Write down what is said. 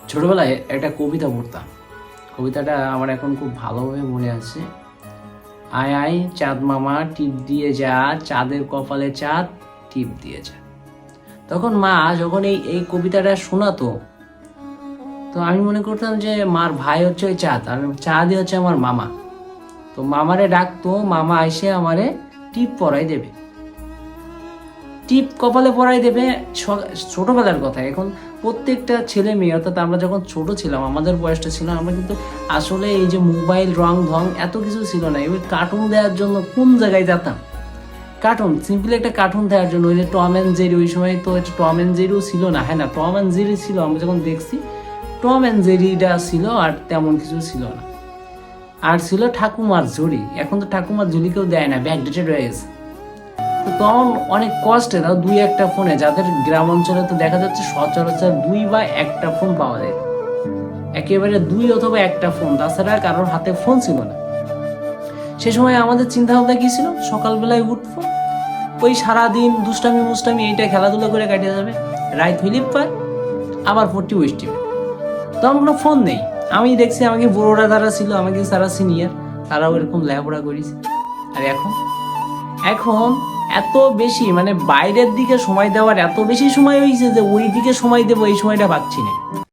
ছোটবেলায় একটা কবিতা পড়তাম, কবিতাটা আমার এখন খুব ভালোভাবে মনে আছে। আয় আয় চাঁদ মামা টিপ দিয়ে যা, চাঁদের কপালে চাঁদ টিপ দিয়ে যা। তখন মা যখন এই এই কবিতাটা শোনাতো, তো আমি মনে করতাম যে মার ভাই হচ্ছে ওই চাঁদ, আর চাঁদই হচ্ছে আমার মামা। তো মামারে ডাকতো, মামা এসে আমারে টিপ পরাই দেবে, টিপ কপালে পরাই দেবে। ছোটবেলার কথা। এখন প্রত্যেকটা ছেলে মেয়ে, অর্থাৎ আমরা যখন ছোট ছিলাম, আমাদের বয়সটা ছিল, আমরা কিন্তু আসলে এই যে মোবাইল রং ধং এত কিছু ছিল না। এবার কার্টুন দেওয়ার জন্য কোন জায়গায় যেতাম, কার্টুন, সিম্পলি একটা কার্টুন দেওয়ার জন্য। ওই যে টম অ্যান্ড জেরি, ওই সময় তো টম অ্যান্ড জেরিও ছিল না, হ্যাঁ না, টম অ্যান্ড জেরি ছিল, আমরা যখন দেখছি টম অ্যান্ড জেরিটা ছিল, আর তেমন কিছু ছিল না। আর ছিল ঠাকুমার ঝুড়ি। এখন তো ঠাকুমার ঝুড়ি কেউ দেয় না, ব্যাকডেটেড হয়ে গেছে। তো তখন অনেক কষ্টে, তাও দুই একটা ফোনে, যাদের গ্রাম অঞ্চলে তো দেখা যাচ্ছে সচরাচর দুই বা একটা ফোন পাওয়া যায়, একেবারে দুই অথবা একটা ফোন, তাছাড়া কারোর হাতে ফোন ছিল না। সে সময় আমাদের চিন্তা ভাবনা কি ছিল, সকালবেলায় উঠবো, ওই সারাদিন দুষ্টামি মুষ্টামি এইটা খেলাধুলা করে কাটিয়ে যাবে, রাইত হইলে পায় আবার পড়তে বসতে। তখন কোনো ফোন নেই। আমি দেখছি আমাকে বড়রা যারা ছিল, আমাকে যারা সিনিয়র, তারাও এরকম লেখাপড়া করেছে। আর এখন এখন এত বেশি, মানে বাইরের দিকে সময় দেওয়ার এত বেশি সময় হয়েছে যে ওই দিকে সময় দেবো এই সময়টা পাচ্ছি না।